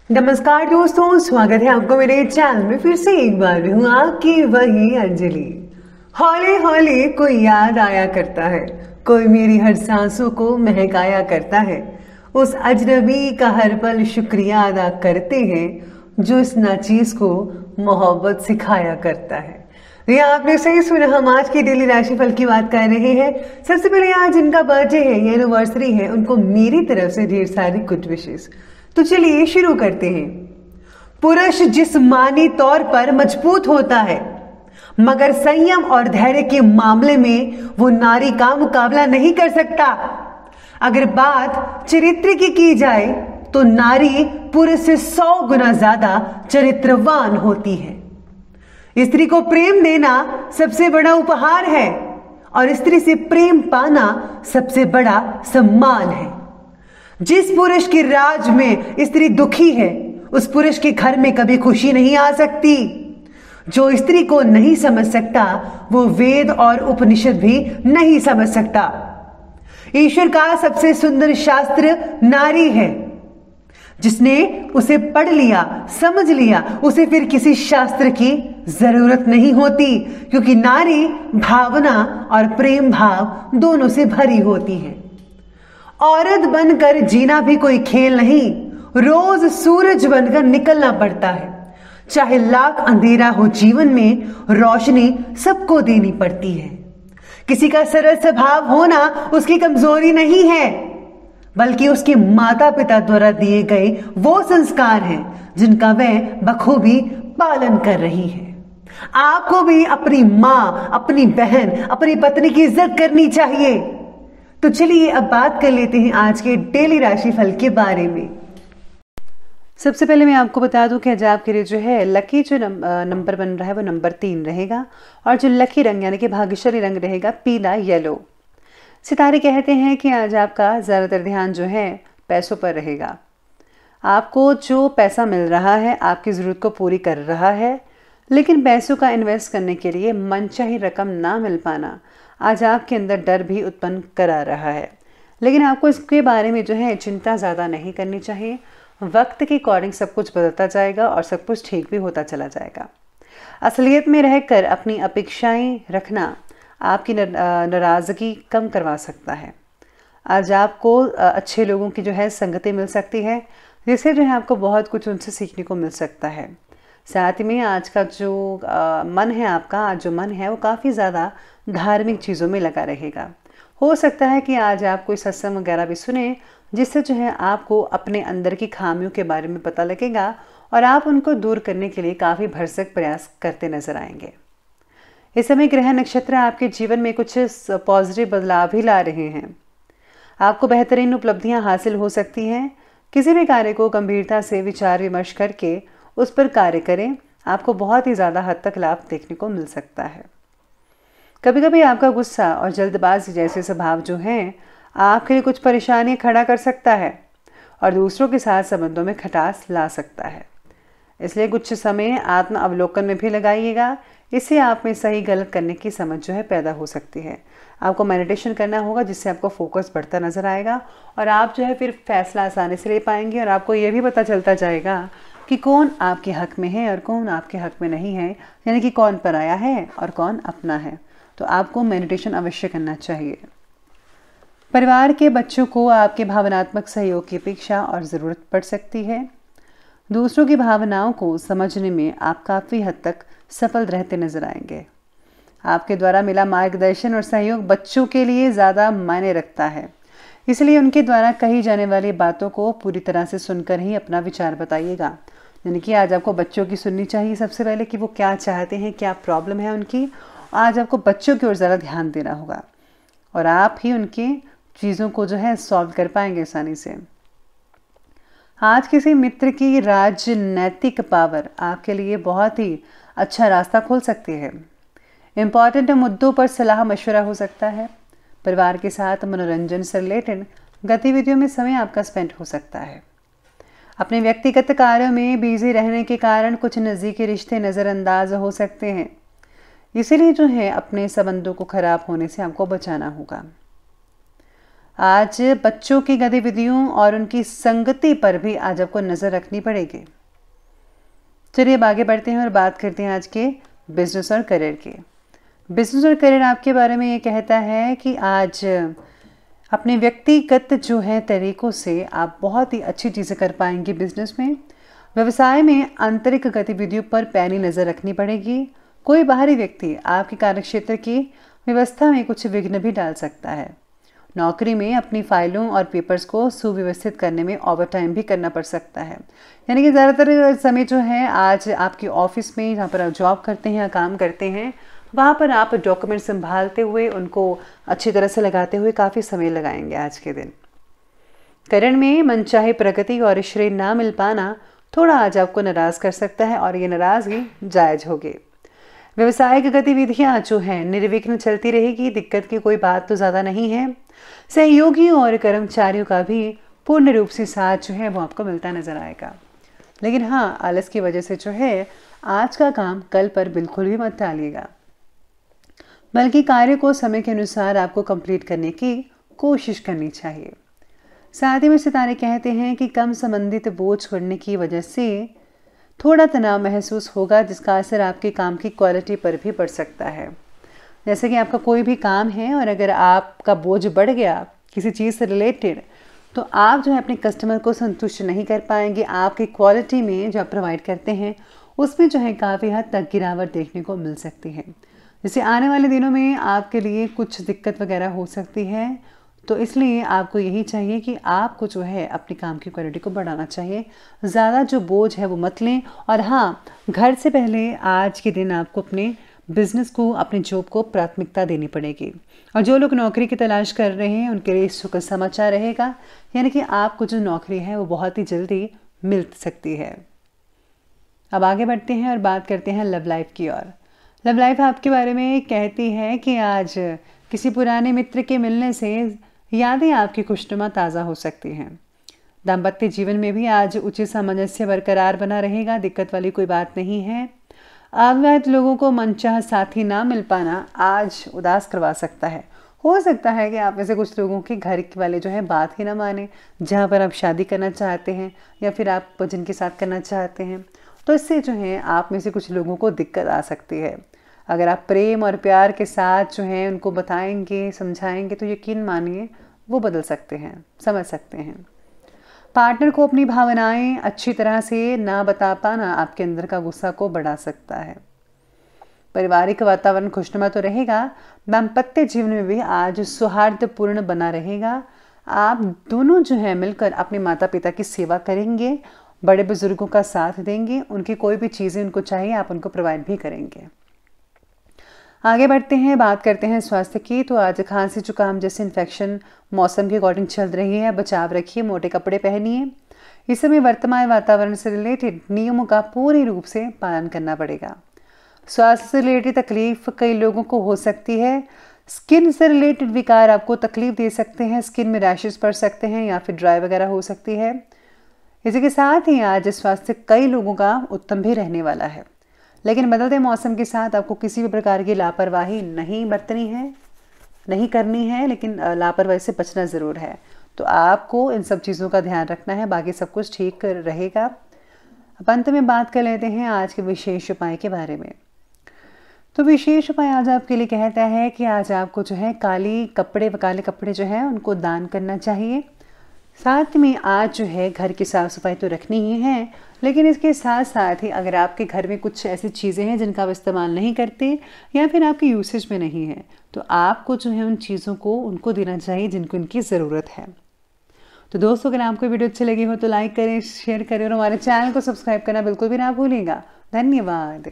नमस्कार दोस्तों, स्वागत है आपको मेरे चैनल में। फिर से एक बार मैं हूँ आपकी वही अंजलि। हौले हौले कोई याद आया करता है, कोई मेरी हर सांसों को महकाया करता है। उस अजनबी का हर पल शुक्रिया अदा करते हैं जो इस नाचीज को मोहब्बत सिखाया करता है। ये आपने सही सुना, हम आज की डेली राशिफल की बात कर रहे हैं। सबसे पहले आज जिनका बर्थडे है या एनिवर्सरी है, उनको मेरी तरफ से ढेर सारी गुड विशेस। तो चलिए शुरू करते हैं। पुरुष जिस्मानी तौर पर मजबूत होता है, मगर संयम और धैर्य के मामले में वो नारी का मुकाबला नहीं कर सकता। अगर बात चरित्र की जाए तो नारी पुरुष से 100 गुना ज्यादा चरित्रवान होती है। स्त्री को प्रेम देना सबसे बड़ा उपहार है और स्त्री से प्रेम पाना सबसे बड़ा सम्मान है। जिस पुरुष के राज में स्त्री दुखी है, उस पुरुष के घर में कभी खुशी नहीं आ सकती। जो स्त्री को नहीं समझ सकता, वो वेद और उपनिषद भी नहीं समझ सकता। ईश्वर का सबसे सुंदर शास्त्र नारी है। जिसने उसे पढ़ लिया, समझ लिया, उसे फिर किसी शास्त्र की जरूरत नहीं होती, क्योंकि नारी भावना और प्रेम भाव दोनों से भरी होती है। औरत बनकर जीना भी कोई खेल नहीं, रोज सूरज बनकर निकलना पड़ता है। चाहे लाख अंधेरा हो जीवन में, रोशनी सबको देनी पड़ती है। किसी का सरल स्वभाव होना उसकी कमजोरी नहीं है, बल्कि उसके माता पिता द्वारा दिए गए वो संस्कार हैं जिनका वह बखूबी पालन कर रही है। आपको भी अपनी माँ, अपनी बहन, अपनी पत्नी की इज्जत करनी चाहिए। तो चलिए अब बात कर लेते हैं आज के डेली राशिफल के बारे में। सबसे पहले मैं आपको बता दूं कि आज आपके लिए जो है लकी जो नंबर बन रहा है वो नंबर 3 रहेगा, और जो लकी रंग यानी कि भाग्यशाली रंग रहेगा पीला येलो। सितारे कहते हैं कि आज आपका ज़्यादातर ध्यान जो है पैसों पर रहेगा। आपको जो पैसा मिल रहा है आपकी ज़रूरत को पूरी कर रहा है, लेकिन पैसों का इन्वेस्ट करने के लिए मनचाही रकम ना मिल पाना आज आपके अंदर डर भी उत्पन्न करा रहा है। लेकिन आपको इसके बारे में जो है चिंता ज़्यादा नहीं करनी चाहिए। वक्त के अकॉर्डिंग सब कुछ बदलता जाएगा और सब कुछ ठीक भी होता चला जाएगा। असलियत में रहकर अपनी अपेक्षाएं रखना आपकी नाराज़गी कम करवा सकता है। आज आपको अच्छे लोगों की जो है संगति मिल सकती है, जिससे जो है आपको बहुत कुछ उनसे सीखने को मिल सकता है। साथ ही में आज का जो मन है आपका, आज जो मन है वो काफ़ी ज़्यादा धार्मिक चीज़ों में लगा रहेगा। हो सकता है कि आज आप कोई सत्संग वगैरह भी सुने, जिससे जो है आपको अपने अंदर की खामियों के बारे में पता लगेगा और आप उनको दूर करने के लिए काफ़ी भरसक प्रयास करते नजर आएंगे। इस समय ग्रह नक्षत्र आपके जीवन में कुछ पॉजिटिव बदलाव भी ला रहे हैं। आपको बेहतरीन उपलब्धियां हासिल हो सकती हैं। किसी भी कार्य को गंभीरता से विचार विमर्श करके उस पर कार्य करें, आपको बहुत ही ज़्यादा हद तक लाभ देखने को मिल सकता है। कभी कभी आपका गुस्सा और जल्दबाजी जैसे स्वभाव जो हैं आपके लिए कुछ परेशानियां खड़ा कर सकता है और दूसरों के साथ संबंधों में खटास ला सकता है। इसलिए कुछ समय आत्म अवलोकन में भी लगाइएगा। इससे आप में सही गलत करने की समझ जो है पैदा हो सकती है। आपको मेडिटेशन करना होगा, जिससे आपको फोकस बढ़ता नजर आएगा और आप जो है फिर फैसला आसानी से ले पाएंगे और आपको ये भी पता चलता जाएगा कि कौन आपके हक में है और कौन आपके हक में नहीं है, यानी कि कौन पराया है और कौन अपना है। तो आपको मेडिटेशन अवश्य करना चाहिए। परिवार के बच्चों को आपके भावनात्मक सहयोग की अपेक्षा और ज़रूरत पड़ सकती है। दूसरों की भावनाओं को समझने में आप काफ़ी हद तक सफल रहते नजर आएंगे। आपके द्वारा मिला मार्गदर्शन और सहयोग बच्चों के लिए ज़्यादा मायने रखता है, इसलिए उनके द्वारा कही जाने वाली बातों को पूरी तरह से सुनकर ही अपना विचार बताइएगा। यानी कि आज आपको बच्चों की सुननी चाहिए सबसे पहले कि वो क्या चाहते हैं, क्या प्रॉब्लम है उनकी। आज आपको बच्चों की ओर ज़्यादा ध्यान देना होगा और आप ही उनकी चीज़ों को जो है सॉल्व कर पाएंगे आसानी से। आज किसी मित्र की राजनैतिक पावर आपके लिए बहुत ही अच्छा रास्ता खोल सकती है। इम्पॉर्टेंट मुद्दों पर सलाह मशवरा हो सकता है। परिवार के साथ मनोरंजन से रिलेटेड गतिविधियों में समय आपका स्पेंड हो सकता है। अपने व्यक्तिगत कार्यों में बिजी रहने के कारण कुछ नज़दीकी रिश्ते नज़रअंदाज हो सकते हैं, इसीलिए जो है अपने संबंधों को खराब होने से आपको बचाना होगा। आज बच्चों की गतिविधियों और उनकी संगति पर भी आज आपको नज़र रखनी पड़ेगी। चलिए अब आगे बढ़ते हैं और बात करते हैं आज के बिजनेस और करियर के। बिजनेस और करियर आपके बारे में ये कहता है कि आज अपने व्यक्तिगत जो है तरीक़ों से आप बहुत ही अच्छी चीज़ें कर पाएंगे। बिजनेस में, व्यवसाय में आंतरिक गतिविधियों पर पैनी नज़र रखनी पड़ेगी। कोई बाहरी व्यक्ति आपके कार्यक्षेत्र की व्यवस्था में कुछ विघ्न भी डाल सकता है। नौकरी में अपनी फाइलों और पेपर्स को सुव्यवस्थित करने में ओवरटाइम भी करना पड़ सकता है। यानी कि ज़्यादातर समय जो है आज आपके ऑफिस में, जहाँ पर आप जॉब करते हैं या काम करते हैं, वहाँ पर आप डॉक्यूमेंट संभालते हुए उनको अच्छी तरह से लगाते हुए काफ़ी समय लगाएंगे आज के दिन। करियर में मनचाही प्रगति और श्रेय ना मिल पाना थोड़ा आज आपको नाराज़ कर सकता है और ये नाराज़गी जायज़ होगी। व्यवसायिक गतिविधियाँ जो हैं निर्विघ्न चलती रहेगी, दिक्कत की कोई बात तो ज़्यादा नहीं है। सहयोगियों और कर्मचारियों का भी पूर्ण रूप से साथ जो है वो आपको मिलता नज़र आएगा। लेकिन हाँ, आलस की वजह से जो है आज का काम कल पर बिल्कुल भी मत टालिएगा, बल्कि कार्य को समय के अनुसार आपको कंप्लीट करने की कोशिश करनी चाहिए। साथ ही में सितारे कहते हैं कि कम संबंधित बोझ बढ़ने की वजह से थोड़ा तनाव महसूस होगा, जिसका असर आपके काम की क्वालिटी पर भी पड़ सकता है। जैसे कि आपका कोई भी काम है और अगर आपका बोझ बढ़ गया किसी चीज़ से रिलेटेड, तो आप जो है अपने कस्टमर को संतुष्ट नहीं कर पाएंगे। आपकी क्वालिटी में जो आप प्रोवाइड करते हैं उसमें जो है काफ़ी हद तक गिरावट देखने को मिल सकती है। जैसे आने वाले दिनों में आपके लिए कुछ दिक्कत वगैरह हो सकती है, तो इसलिए आपको यही चाहिए कि आपको जो है अपने काम की क्वालिटी को बढ़ाना चाहिए। ज़्यादा जो बोझ है वो मत लें। और हाँ, घर से पहले आज के दिन आपको अपने बिजनेस को, अपने जॉब को प्राथमिकता देनी पड़ेगी। और जो लोग नौकरी की तलाश कर रहे हैं उनके लिए सुखद समाचार रहेगा, यानी कि आपको जो नौकरी है वो बहुत ही जल्दी मिल सकती है। अब आगे बढ़ते हैं और बात करते हैं लव लाइफ की ओर। लव लाइफ आपके बारे में कहती है कि आज किसी पुराने मित्र के मिलने से यादें आपकी खुशनुमा ताज़ा हो सकती हैं। दाम्पत्य जीवन में भी आज उचित सामंजस्य बरकरार बना रहेगा, दिक्कत वाली कोई बात नहीं है। अविवाहित लोगों को मनचाहा साथी ना मिल पाना आज उदास करवा सकता है। हो सकता है कि आप में से कुछ लोगों के घर वाले जो है बात ही ना माने, जहाँ पर आप शादी करना चाहते हैं या फिर आप जिनके साथ करना चाहते हैं, तो इससे जो है आप में से कुछ लोगों को दिक्कत आ सकती है। अगर आप प्रेम और प्यार के साथ जो है उनको बताएंगे, समझाएंगे, तो यकीन मानिए वो बदल सकते हैं, समझ सकते हैं। पार्टनर को अपनी भावनाएं अच्छी तरह से ना बता पाना आपके अंदर का गुस्सा को बढ़ा सकता है। पारिवारिक वातावरण खुशनुमा तो रहेगा, दाम्पत्य जीवन में भी आज सौहार्दपूर्ण बना रहेगा। आप दोनों जो है मिलकर अपने माता पिता की सेवा करेंगे, बड़े बुजुर्गों का साथ देंगे, उनकी कोई भी चीज़ें उनको चाहिए आप उनको प्रोवाइड भी करेंगे। आगे बढ़ते हैं, बात करते हैं स्वास्थ्य की। तो आज खांसी जुकाम जैसे इन्फेक्शन मौसम के अकॉर्डिंग चल रही है, बचाव रखिए, मोटे कपड़े पहनिए। इस समय वर्तमान वातावरण से रिलेटेड नियमों का पूरी रूप से पालन करना पड़ेगा। स्वास्थ्य से रिलेटेड तकलीफ कई लोगों को हो सकती है। स्किन से रिलेटेड विकार आपको तकलीफ दे सकते हैं, स्किन में रैशेस पड़ सकते हैं या फिर ड्राई वगैरह हो सकती है। इसी के साथ ही आज स्वास्थ्य कई लोगों का उत्तम भी रहने वाला है, लेकिन बदलते मौसम के साथ आपको किसी भी प्रकार की लापरवाही नहीं बरतनी है, नहीं करनी है, लेकिन लापरवाही से बचना ज़रूर है। तो आपको इन सब चीज़ों का ध्यान रखना है, बाकी सब कुछ ठीक रहेगा। अब अंत में बात कर लेते हैं आज के विशेष उपाय के बारे में। तो विशेष उपाय आज आपके लिए कहता है कि आज आपको जो है काले कपड़े जो है उनको दान करना चाहिए। साथ में आज जो है घर की साफ़ सफाई तो रखनी ही है, लेकिन इसके साथ साथ ही अगर आपके घर में कुछ ऐसी चीज़ें हैं जिनका आप इस्तेमाल नहीं करते या फिर आपके यूसेज में नहीं है, तो आपको जो है उन चीज़ों को उनको देना चाहिए जिनको इनकी ज़रूरत है। तो दोस्तों, अगर आपको वीडियो अच्छी लगी हो तो लाइक करें, शेयर करें और हमारे चैनल को सब्सक्राइब करना बिल्कुल भी ना भूलिएगा। धन्यवाद।